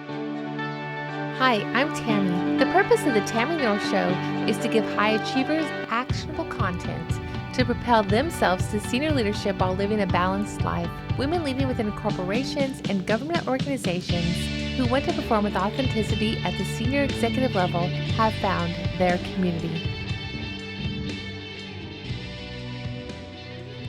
Hi, I'm Tammy. The purpose of the Tammy North Show is to give high achievers actionable content to propel themselves to senior leadership while living a balanced life. Women leading within corporations and government organizations who want to perform with authenticity at the senior executive level have found their community.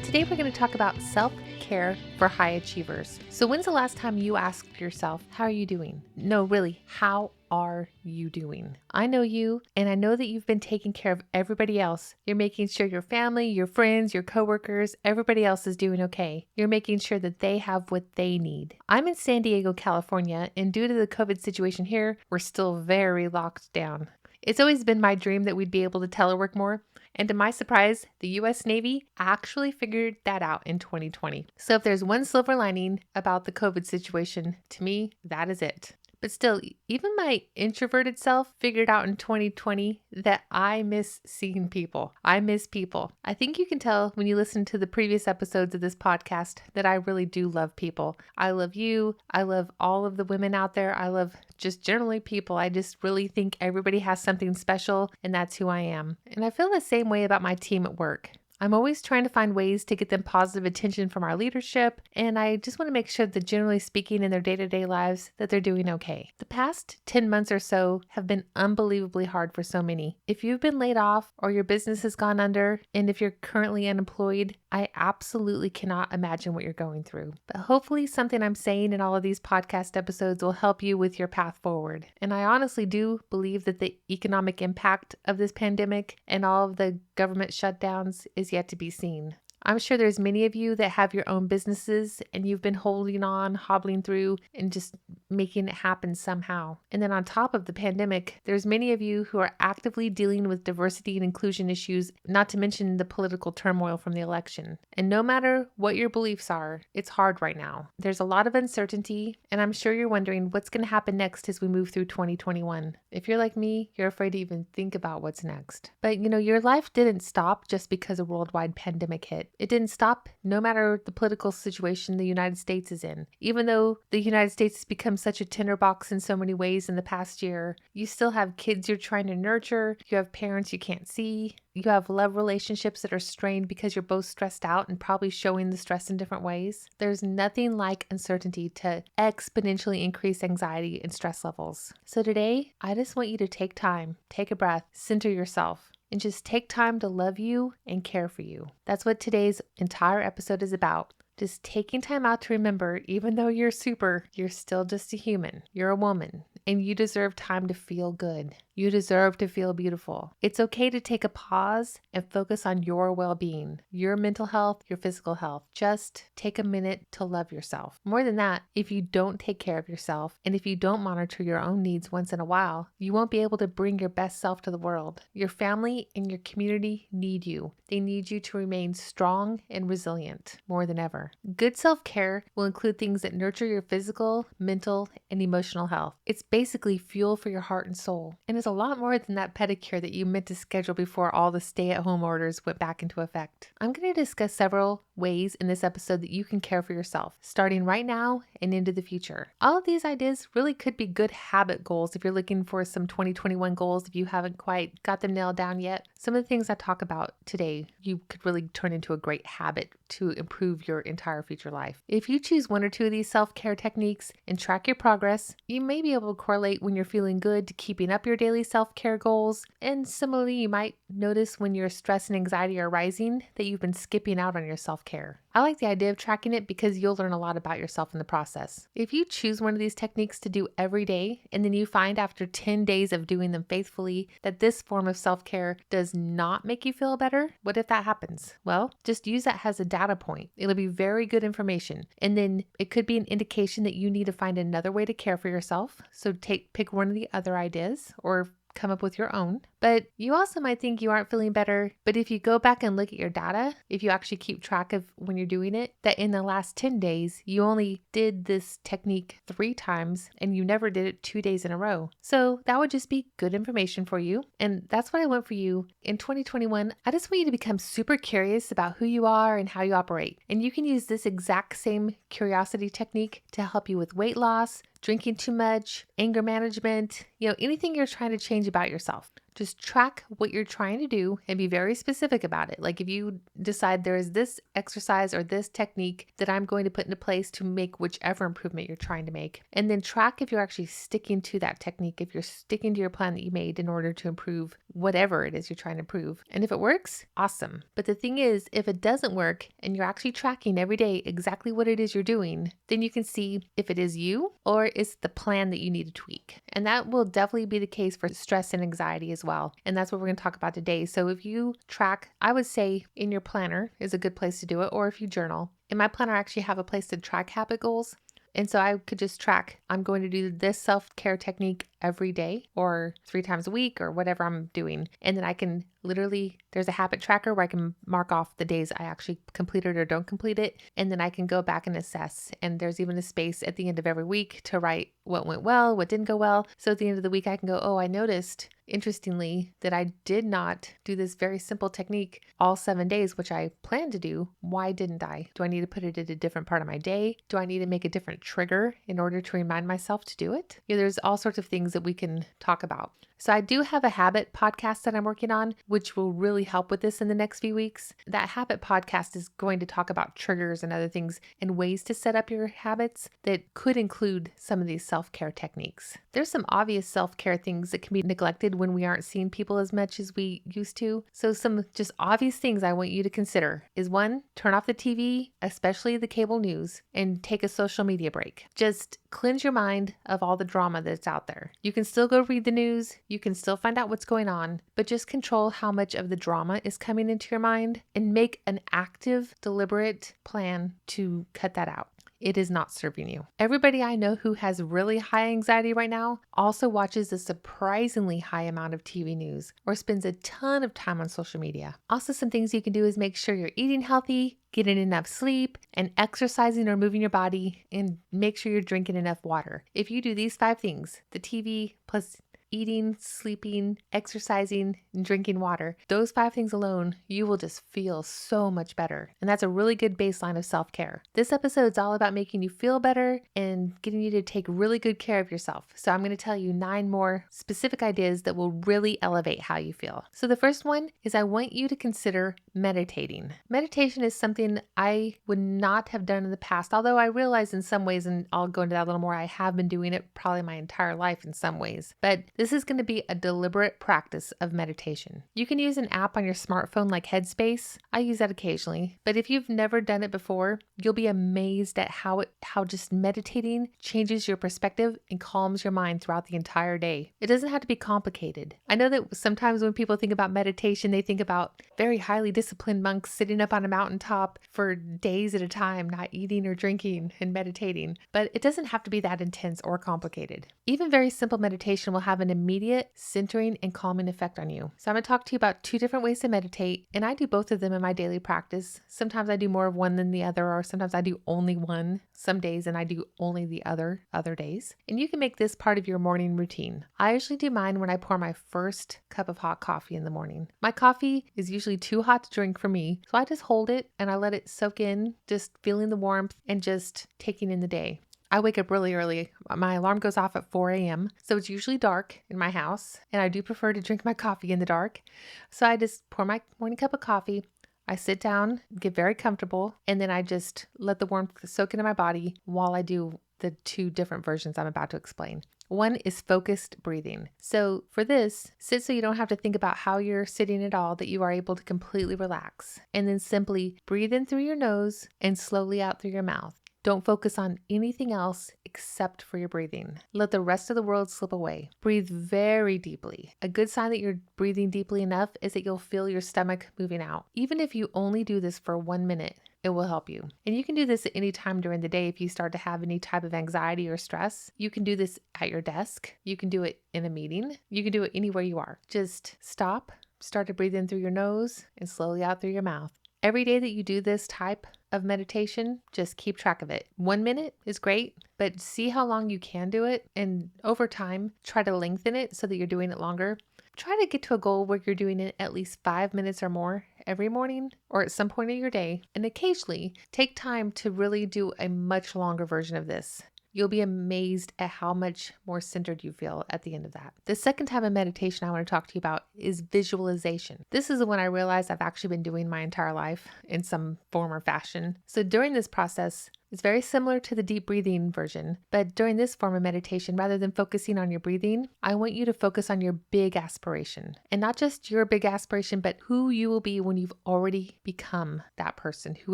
Today we're going to talk about self-care for high achievers. So when's the last time you asked yourself, how are you doing? No, really, how are you doing? I know you, and I know that you've been taking care of everybody else. You're making sure your family, your friends, your coworkers, everybody else is doing okay. You're making sure that they have what they need. I'm in San Diego, California, and due to the COVID situation here, we're still very locked down. It's always been my dream that we'd be able to telework more. And to my surprise, the US Navy actually figured that out in 2020. So if there's one silver lining about the COVID situation, to me, that is it. But still, even my introverted self figured out in 2020 that I miss seeing people. I miss people. I think you can tell when you listen to the previous episodes of this podcast that I really do love people. I love you. I love all of the women out there. I love just generally people. I just really think everybody has something special, and that's who I am. And I feel the same way about my team at work. I'm always trying to find ways to get them positive attention from our leadership, and I just want to make sure that generally speaking in their day-to-day lives that they're doing okay. The past 10 months or so have been unbelievably hard for so many. If you've been laid off or your business has gone under, and if you're currently unemployed, I absolutely cannot imagine what you're going through. But hopefully something I'm saying in all of these podcast episodes will help you with your path forward. And I honestly do believe that the economic impact of this pandemic and all of the government shutdowns is yet to be seen. I'm sure there's many of you that have your own businesses and you've been holding on, hobbling through, and just making it happen somehow. And then on top of the pandemic, there's many of you who are actively dealing with diversity and inclusion issues, not to mention the political turmoil from the election. And no matter what your beliefs are, it's hard right now. There's a lot of uncertainty, and I'm sure you're wondering what's going to happen next as we move through 2021. If you're like me, you're afraid to even think about what's next. But your life didn't stop just because a worldwide pandemic hit. It didn't stop no matter the political situation the United States is in. Even though the United States has become such a tinderbox in so many ways in the past year, you still have kids you're trying to nurture, you have parents you can't see, you have love relationships that are strained because you're both stressed out and probably showing the stress in different ways. There's nothing like uncertainty to exponentially increase anxiety and stress levels. So today, I just want you to take time, take a breath, center yourself, and just take time to love you and care for you. That's what today's entire episode is about. Just taking time out to remember, even though you're super, you're still just a human. You're a woman, and you deserve time to feel good. You deserve to feel beautiful. It's okay to take a pause and focus on your well-being, your mental health, your physical health. Just take a minute to love yourself. More than that, if you don't take care of yourself and if you don't monitor your own needs once in a while, you won't be able to bring your best self to the world. Your family and your community need you. They need you to remain strong and resilient more than ever. Good self-care will include things that nurture your physical, mental, and emotional health. It's basically fuel for your heart and soul. And it's a lot more than that pedicure that you meant to schedule before all the stay-at-home orders went back into effect. I'm going to discuss several ways in this episode that you can care for yourself, starting right now and into the future. All of these ideas really could be good habit goals if you're looking for some 2021 goals if you haven't quite got them nailed down yet. Some of the things I talk about today, you could really turn into a great habit to improve your entire future life. If you choose one or two of these self-care techniques and track your progress, you may be able to correlate when you're feeling good to keeping up your daily self-care goals. And similarly, you might notice when your stress and anxiety are rising that you've been skipping out on your self-care. I like the idea of tracking it because you'll learn a lot about yourself in the process. If you choose one of these techniques to do every day, and then you find after 10 days of doing them faithfully that this form of self-care does not make you feel better, what if that happens? Well, just use that as a data point. It'll be very good information. And then it could be an indication that you need to find another way to care for yourself. So pick one of the other ideas or come up with your own. But you also might think you aren't feeling better. But if you go back and look at your data, if you actually keep track of when you're doing it, that in the last 10 days, you only did this technique 3 times and you never did it 2 days in a row. So that would just be good information for you. And that's what I want for you in 2021. I just want you to become super curious about who you are and how you operate. And you can use this exact same curiosity technique to help you with weight loss, drinking too much, anger management, anything you're trying to change about yourself. Just track what you're trying to do and be very specific about it. Like if you decide there is this exercise or this technique that I'm going to put into place to make whichever improvement you're trying to make, and then track if you're actually sticking to that technique, if you're sticking to your plan that you made in order to improve whatever it is you're trying to improve. And if it works, awesome. But the thing is, if it doesn't work and you're actually tracking every day exactly what it is you're doing, then you can see if it is you or it's the plan that you need to tweak. And that will definitely be the case for stress and anxiety as well. And that's what we're going to talk about today. So if you track, I would say in your planner is a good place to do it, or if you journal. In my planner, I actually have a place to track habit goals. And so I could just track, I'm going to do this self-care technique every day or 3 times a week or whatever I'm doing. And then I can literally, there's a habit tracker where I can mark off the days I actually complete it or don't complete it. And then I can go back and assess. And there's even a space at the end of every week to write what went well, what didn't go well. So at the end of the week, I can go, oh, I noticed, interestingly, that I did not do this very simple technique all 7 days, which I planned to do. Why didn't I? Do I need to put it at a different part of my day? Do I need to make a different trigger in order to remind myself to do it? There's all sorts of things that we can talk about. So I do have a habit podcast that I'm working on, which will really help with this in the next few weeks. That habit podcast is going to talk about triggers and other things and ways to set up your habits that could include some of these self-care techniques. There's some obvious self-care things that can be neglected when we aren't seeing people as much as we used to. So some just obvious things I want you to consider is 1, turn off the TV, especially the cable news, and take a social media break. Just cleanse your mind of all the drama that's out there. You can still go read the news. You can still find out what's going on, but just control how much of the drama is coming into your mind and make an active, deliberate plan to cut that out. It is not serving you. Everybody I know who has really high anxiety right now also watches a surprisingly high amount of TV news or spends a ton of time on social media. Also, some things you can do is make sure you're eating healthy, getting enough sleep, and exercising or moving your body, and make sure you're drinking enough water. If you do these 5 things, the TV plus eating, sleeping, exercising, and drinking water, those 5 things alone, you will just feel so much better. And that's a really good baseline of self-care. This episode is all about making you feel better and getting you to take really good care of yourself. So I'm going to tell you 9 more specific ideas that will really elevate how you feel. So the first one is I want you to consider meditating. Meditation is something I would not have done in the past, although I realize in some ways, and I'll go into that a little more, I have been doing it probably my entire life in some ways. But this is going to be a deliberate practice of meditation. You can use an app on your smartphone like Headspace. I use that occasionally, but if you've never done it before, you'll be amazed at how just meditating changes your perspective and calms your mind throughout the entire day. It doesn't have to be complicated. I know that sometimes when people think about meditation, they think about very highly disciplined monks sitting up on a mountaintop for days at a time, not eating or drinking and meditating, but it doesn't have to be that intense or complicated. Even very simple meditation will have an immediate centering and calming effect on you. So I'm going to talk to you about 2 different ways to meditate, and I do both of them in my daily practice. Sometimes I do more of one than the other, or sometimes I do only one some days and I do only the other days. And you can make this part of your morning routine. I usually do mine when I pour my first cup of hot coffee in the morning. My coffee is usually too hot to drink for me, so I just hold it and I let it soak in, just feeling the warmth and just taking in the day. I wake up really early. My alarm goes off at 4 a.m. So it's usually dark in my house, and I do prefer to drink my coffee in the dark. So I just pour my morning cup of coffee. I sit down, get very comfortable, and then I just let the warmth soak into my body while I do the 2 different versions I'm about to explain. One is focused breathing. So for this, sit so you don't have to think about how you're sitting at all, that you are able to completely relax. And then simply breathe in through your nose and slowly out through your mouth. Don't focus on anything else except for your breathing. Let the rest of the world slip away. Breathe very deeply. A good sign that you're breathing deeply enough is that you'll feel your stomach moving out. Even if you only do this for 1 minute, it will help you. And you can do this at any time during the day if you start to have any type of anxiety or stress. You can do this at your desk. You can do it in a meeting. You can do it anywhere you are. Just stop, start to breathe in through your nose and slowly out through your mouth. Every day that you do this type of meditation, just keep track of it. 1 minute is great, but see how long you can do it. And over time, try to lengthen it so that you're doing it longer. Try to get to a goal where you're doing it at least 5 minutes or more every morning or at some point in your day. And occasionally take time to really do a much longer version of this. You'll be amazed at how much more centered you feel at the end of that. The second type of meditation I want to talk to you about is visualization. This is the one I realized I've actually been doing my entire life in some form or fashion. So during this process, it's very similar to the deep breathing version, but during this form of meditation, rather than focusing on your breathing, I want you to focus on your big aspiration. And not just your big aspiration, but who you will be when you've already become that person who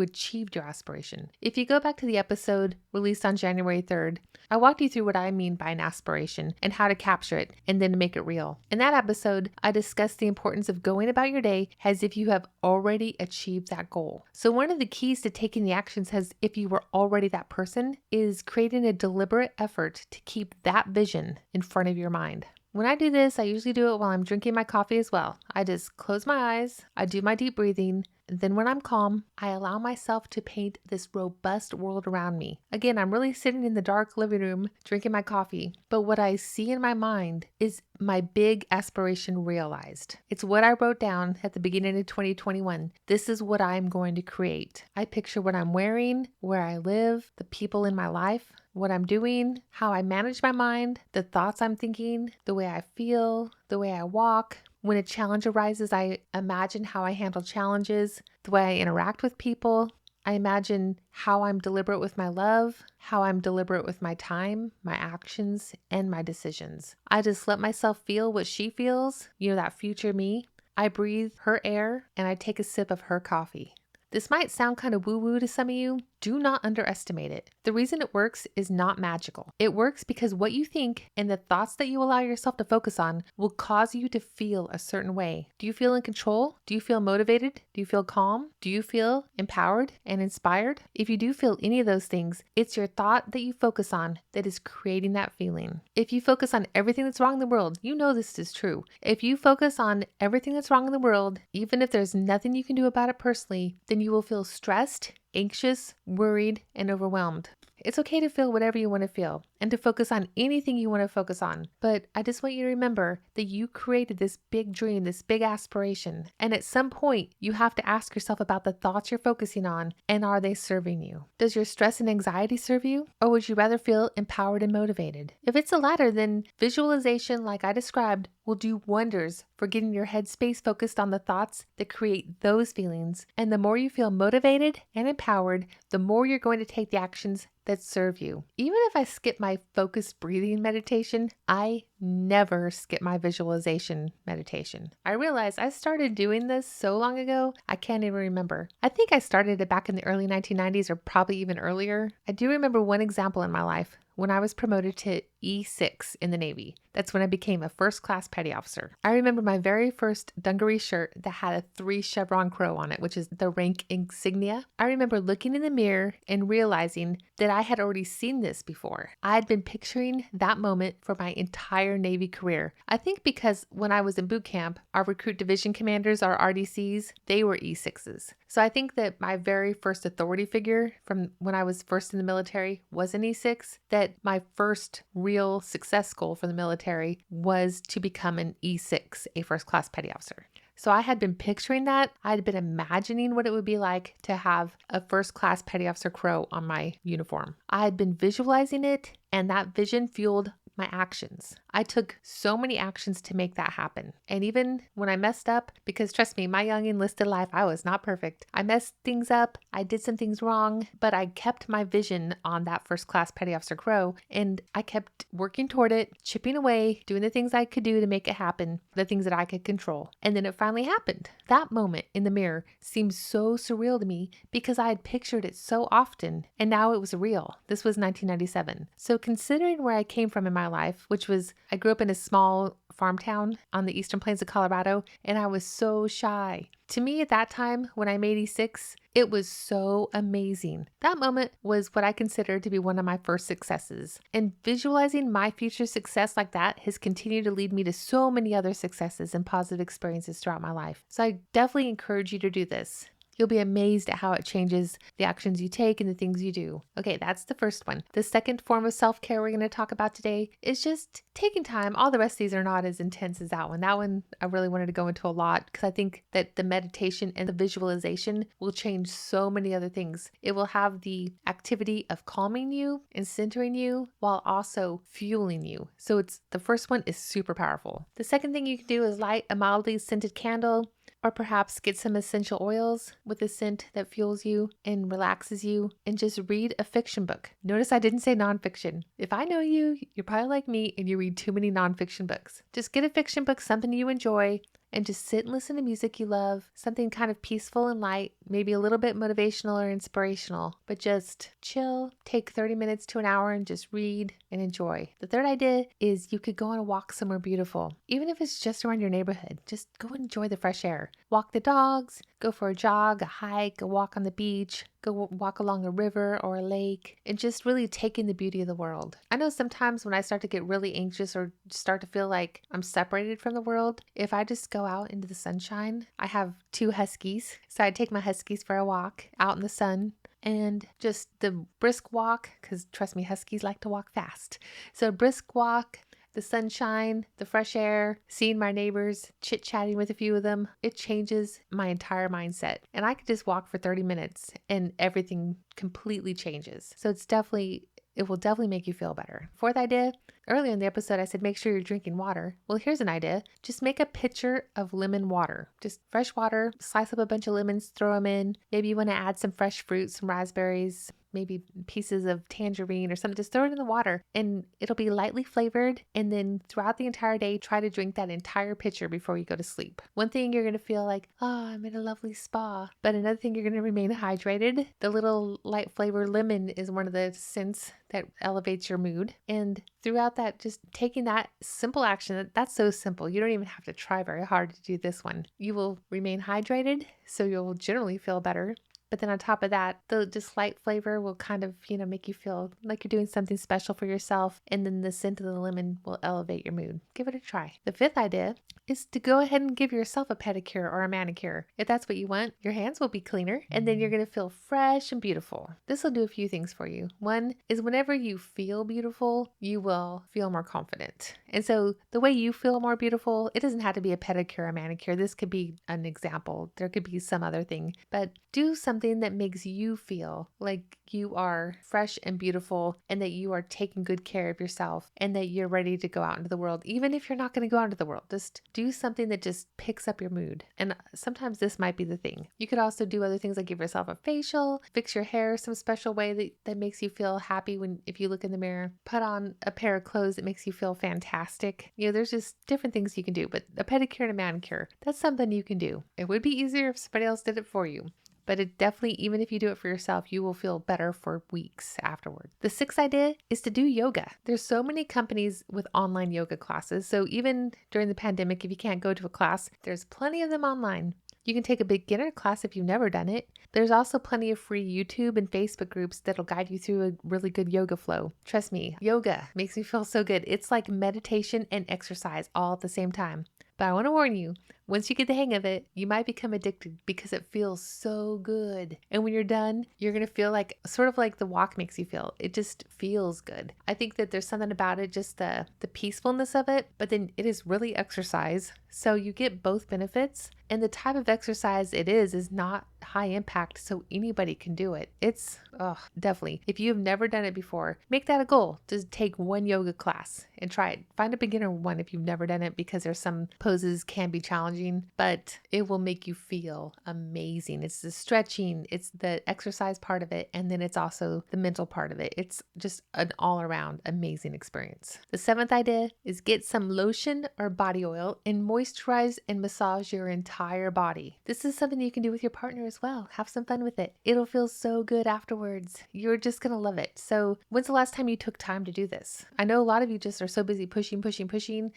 achieved your aspiration. If you go back to the episode released on January 3rd, I walked you through what I mean by an aspiration and how to capture it and then make it real. In that episode, I discussed the importance of going about your day as if you have already achieved that goal. So one of the keys to taking the actions as if you were already that person is creating a deliberate effort to keep that vision in front of your mind. When I do this, I usually do it while I'm drinking my coffee as well. I just close my eyes, I do my deep breathing, and then when I'm calm, I allow myself to paint this robust world around me. Again, I'm really sitting in the dark living room, drinking my coffee, but what I see in my mind is my big aspiration realized. It's what I wrote down at the beginning of 2021. This is what I'm going to create. I picture what I'm wearing, where I live, the people in my life, what I'm doing, how I manage my mind, the thoughts I'm thinking, the way I feel, the way I walk. When a challenge arises, I imagine how I handle challenges, the way I interact with people. I imagine how I'm deliberate with my love, how I'm deliberate with my time, my actions, and my decisions. I just let myself feel what she feels, that future me. I breathe her air and I take a sip of her coffee. This might sound kind of woo-woo to some of you. Do not underestimate it. The reason it works is not magical. It works because what you think and the thoughts that you allow yourself to focus on will cause you to feel a certain way. Do you feel in control? Do you feel motivated? Do you feel calm? Do you feel empowered and inspired? If you do feel any of those things, it's your thought that you focus on that is creating that feeling. If you focus on everything that's wrong in the world, you know this is true. If you focus on everything that's wrong in the world, even if there's nothing you can do about it personally, then you will feel stressed, anxious, worried, and overwhelmed. It's okay to feel whatever you want to feel and to focus on anything you want to focus on. But I just want you to remember that you created this big dream, this big aspiration. And at some point, you have to ask yourself about the thoughts you're focusing on and are they serving you? Does your stress and anxiety serve you? Or would you rather feel empowered and motivated? If it's the latter, then visualization, like I described, will do wonders for getting your headspace focused on the thoughts that create those feelings. And the more you feel motivated and empowered, the more you're going to take the actions that serve you. Even if I skip my focused breathing meditation, I never skip my visualization meditation. I realize I started doing this so long ago, I can't even remember. I think I started it back in the early 1990s or probably even earlier. I do remember one example in my life when I was promoted to E6 in the Navy. That's when I became a first-class petty officer. I remember my very first dungaree shirt that had a 3 chevron crow on it, which is the rank insignia. I remember looking in the mirror and realizing that I had already seen this before. I had been picturing that moment for my entire Navy career. I think because when I was in boot camp, our recruit division commanders, our RDCs, they were E6s. So I think that my very first authority figure from when I was first in the military was an E6, that my first real success goal for the military was to become an E6, a first-class petty officer. So I had been picturing that. I had been imagining what it would be like to have a first-class petty officer crow on my uniform. I had been visualizing it, and that vision fueled my actions. I took so many actions to make that happen. And even when I messed up, because trust me, my young enlisted life, I was not perfect. I messed things up. I did some things wrong, but I kept my vision on that first class petty officer crow. And I kept working toward it, chipping away, doing the things I could do to make it happen, the things that I could control. And then it finally happened. That moment in the mirror seemed so surreal to me because I had pictured it so often. And now it was real. This was 1997. So considering where I came from in my life, which was I grew up in a small farm town on the eastern plains of Colorado, and I was so shy. To me at that time, when I'm 86, it was so amazing. That moment was what I consider to be one of my first successes. And visualizing my future success like that has continued to lead me to so many other successes and positive experiences throughout my life. So I definitely encourage you to do this. You'll be amazed at how it changes the actions you take and the things you do. Okay, that's the first one. The second form of self-care we're going to talk about today is just taking time. All the rest of these are not as intense as that one. That one I really wanted to go into a lot because I think that the meditation and the visualization will change so many other things. It will have the activity of calming you and centering you while also fueling you. So the first one is super powerful. The second thing you can do is light a mildly scented candle, or perhaps get some essential oils with a scent that fuels you and relaxes you, and just read a fiction book. Notice I didn't say nonfiction. If I know you, you're probably like me and you read too many nonfiction books. Just get a fiction book, something you enjoy, and just sit and listen to music you love, something kind of peaceful and light, maybe a little bit motivational or inspirational, but just chill, take 30 minutes to an hour and just read and enjoy. The third idea is you could go on a walk somewhere beautiful. Even if it's just around your neighborhood, just go and enjoy the fresh air. Walk the dogs, go for a jog, a hike, a walk on the beach, go walk along a river or a lake, and just really take in the beauty of the world. I know sometimes when I start to get really anxious or start to feel like I'm separated from the world, if I just go out into the sunshine, I have 2 huskies, so I take my huskies for a walk out in the sun. And just the brisk walk, because trust me, huskies like to walk fast. So brisk walk, the sunshine, the fresh air, seeing my neighbors, chit-chatting with a few of them, it changes my entire mindset. And I could just walk for 30 minutes and everything completely changes. So it will definitely make you feel better. Fourth idea, earlier in the episode, I said make sure you're drinking water. Well, here's an idea. Just make a pitcher of lemon water. Just fresh water, slice up a bunch of lemons, throw them in. Maybe you want to add some fresh fruit, some raspberries, maybe pieces of tangerine or something. Just throw it in the water and it'll be lightly flavored. And then throughout the entire day, try to drink that entire pitcher before you go to sleep. One thing, you're going to feel like, oh, I'm in a lovely spa. But another thing, you're going to remain hydrated. The little light flavor lemon is one of the scents that elevates your mood. And throughout that, just taking that simple action, that's so simple. You don't even have to try very hard to do this one. You will remain hydrated, so you'll generally feel better. But then on top of that, the just light flavor will kind of, make you feel like you're doing something special for yourself. And then the scent of the lemon will elevate your mood. Give it a try. The fifth idea is to go ahead and give yourself a pedicure or a manicure. If that's what you want, your hands will be cleaner and then you're going to feel fresh and beautiful. This will do a few things for you. One is whenever you feel beautiful, you will feel more confident. And so the way you feel more beautiful, it doesn't have to be a pedicure or manicure. This could be an example. There could be some other thing, but do something that makes you feel like you are fresh and beautiful and that you are taking good care of yourself and that you're ready to go out into the world. Even if you're not going to go out into the world, just do something that just picks up your mood. And sometimes this might be the thing. You could also do other things like give yourself a facial, fix your hair some special way that makes you feel happy if you look in the mirror, put on a pair of clothes that makes you feel fantastic. There's just different things you can do, but a pedicure and a manicure, that's something you can do. It would be easier if somebody else did it for you. But it definitely, even if you do it for yourself, you will feel better for weeks afterward. The sixth idea is to do yoga. There's so many companies with online yoga classes. So even during the pandemic, if you can't go to a class, there's plenty of them online. You can take a beginner class if you've never done it. There's also plenty of free YouTube and Facebook groups that'll guide you through a really good yoga flow. Trust me, yoga makes me feel so good. It's like meditation and exercise all at the same time. But I want to warn you, once you get the hang of it, you might become addicted because it feels so good. And when you're done, you're going to feel like sort of like the walk makes you feel. It just feels good. I think that there's something about it, just the peacefulness of it, but then it is really exercise. So you get both benefits. And the type of exercise it is not high impact, so anybody can do it. It's definitely. If you've never done it before, make that a goal. Just take one yoga class and try it. Find a beginner one if you've never done it, because there's some poses can be challenging, but it will make you feel amazing. It's the stretching, it's the exercise part of it, and then it's also the mental part of it. It's just an all-around amazing experience. The seventh idea is get some lotion or body oil and moisturize and massage your entire body. This is something you can do with your partner as well. Have some fun with it. It'll feel so good afterwards. You're just gonna love it. So when's the last time you took time to do this? I know a lot of you just are so busy pushing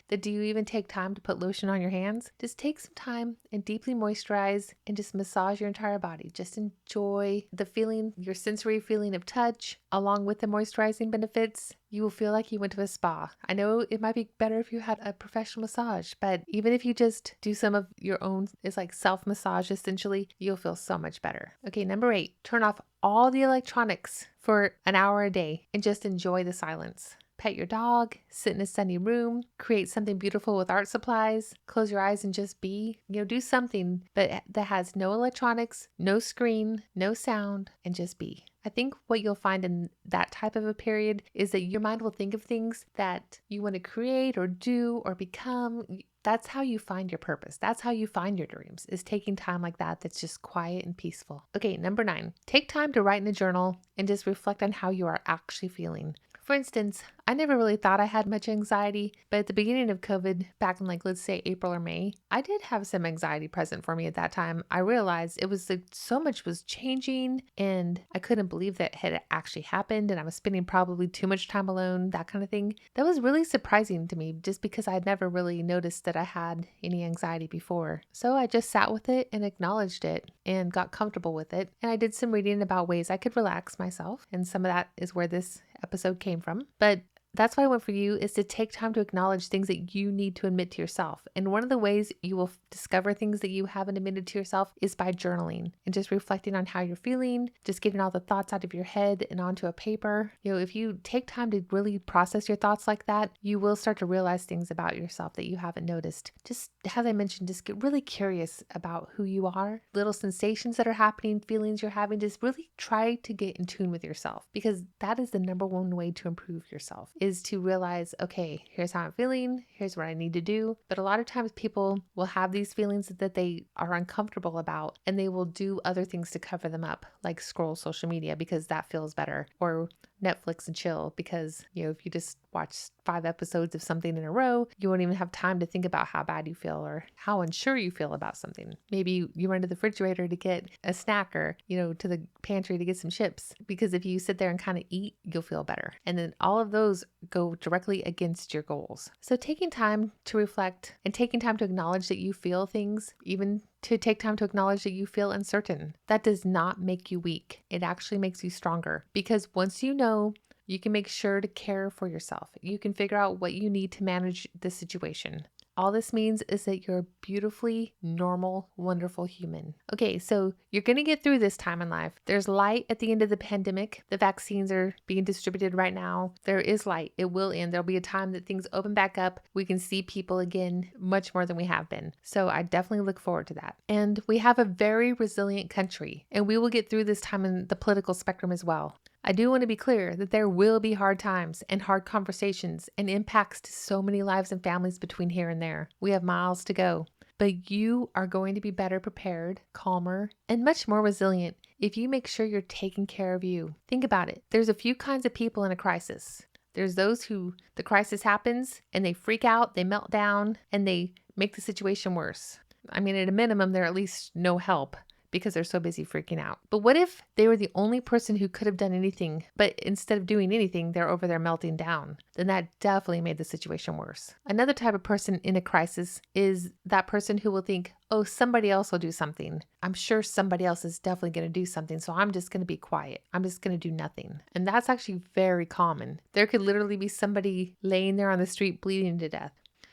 that do you even take time to put lotion on your hands? Just take some time and deeply moisturize and just massage your entire body. Just enjoy the feeling, your sensory feeling of touch, along with the moisturizing benefits. You will feel like you went to a spa. I know it might be better if you had a professional massage, but even if you just do some of your own, it's like self-massage essentially, you'll feel so much better. Okay, number 8, turn off all the electronics for an hour a day and just enjoy the silence. Pet your dog, sit in a sunny room, create something beautiful with art supplies, close your eyes and just be, do something but that has no electronics, no screen, no sound, and just be. I think what you'll find in that type of a period is that your mind will think of things that you want to create or do or become. That's how you find your purpose. That's how you find your dreams, is taking time like that that's just quiet and peaceful. Okay, number 9, take time to write in a journal and just reflect on how you are actually feeling. For instance, I never really thought I had much anxiety, but at the beginning of COVID, back in let's say April or May, I did have some anxiety present for me at that time. I realized it was so much was changing and I couldn't believe that had actually happened and I was spending probably too much time alone, that kind of thing. That was really surprising to me just because I had never really noticed that I had any anxiety before. So I just sat with it and acknowledged it and got comfortable with it. And I did some reading about ways I could relax myself. And some of that is where this episode came from. But that's what I want for you, is to take time to acknowledge things that you need to admit to yourself. And one of the ways you will discover things that you haven't admitted to yourself is by journaling and just reflecting on how you're feeling, just getting all the thoughts out of your head and onto a paper. If you take time to really process your thoughts like that, you will start to realize things about yourself that you haven't noticed. Just as I mentioned, just get really curious about who you are, little sensations that are happening, feelings you're having. Just really try to get in tune with yourself, because that is the number one way to improve yourself, is to realize, okay, here's how I'm feeling, here's what I need to do. But a lot of times people will have these feelings that they are uncomfortable about, and they will do other things to cover them up, like scroll social media because that feels better, or Netflix and chill because, if you just watch 5 episodes of something in a row, you won't even have time to think about how bad you feel or how unsure you feel about something. Maybe you run to the refrigerator to get a snack, or, to the pantry to get some chips, because if you sit there and kind of eat, you'll feel better. And then all of those go directly against your goals. So taking time to reflect and taking time to acknowledge that you feel things, even to take time to acknowledge that you feel uncertain, that does not make you weak. It actually makes you stronger, because once you know, you can make sure to care for yourself. You can figure out what you need to manage the situation. All this means is that you're a beautifully normal, wonderful human. Okay, so you're going to get through this time in life. There's light at the end of the pandemic. The vaccines are being distributed right now. There is light. It will end. There'll be a time that things open back up. We can see people again much more than we have been. So I definitely look forward to that. And we have a very resilient country, and we will get through this time in the political spectrum as well. I do want to be clear that there will be hard times and hard conversations and impacts to so many lives and families between here and there. We have miles to go, but you are going to be better prepared, calmer, and much more resilient if you make sure you're taking care of you. Think about it. There's a few kinds of people in a crisis. There's those who the crisis happens and they freak out, they melt down, and they make the situation worse. I mean, at a minimum, they're at least no help, because they're so busy freaking out. But what if they were the only person who could have done anything, but instead of doing anything, they're over there melting down? Then that definitely made the situation worse. Another type of person in a crisis is that person who will think, oh, somebody else will do something. I'm sure somebody else is definitely going to do something, so I'm just going to be quiet. I'm just going to do nothing. And that's actually very common. There could literally be somebody laying there on the street bleeding to death,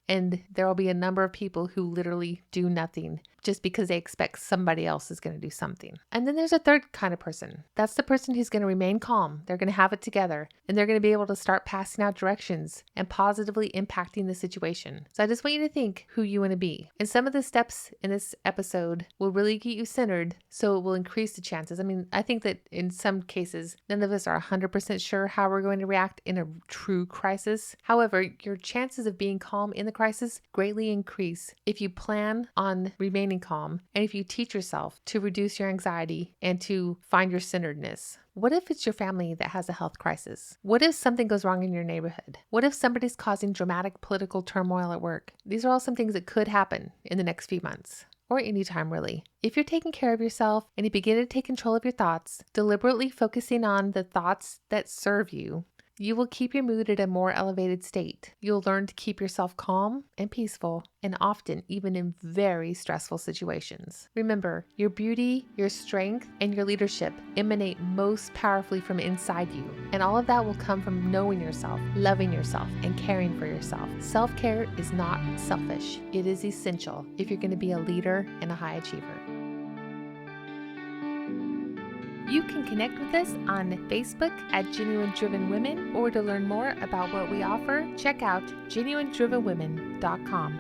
and there will be a number of people who literally do nothing just because they expect somebody else is going to do something. And then there's a third kind of person. That's the person who's going to remain calm. They're going to have it together, and they're going to be able to start passing out directions and positively impacting the situation. So I just want you to think who you want to be. And some of the steps in this episode will really get you centered, so it will increase the chances. I mean, I think that in some cases, none of us are 100% sure how we're going to react in a true crisis. However, your chances of being calm in the crisis greatly increase if you plan on remaining calm, and if you teach yourself to reduce your anxiety and to find your centeredness. What if it's your family that has a health crisis? What if something goes wrong in your neighborhood? What if somebody's causing dramatic political turmoil at work? These are all some things that could happen in the next few months, or anytime really. If you're taking care of yourself and you begin to take control of your thoughts, deliberately focusing on the thoughts that serve you, You will keep your mood at a more elevated state. You'll learn to keep yourself calm and peaceful, and often even in very stressful situations. Remember, your beauty, your strength, and your leadership emanate most powerfully from inside you, and all of that will come from knowing yourself, loving yourself, and caring for yourself. Self-care is not selfish. It is essential if you're going to be a leader and a high achiever. You can connect with us on Facebook at Genuine Driven Women, or to learn more about what we offer, check out genuinedrivenwomen.com.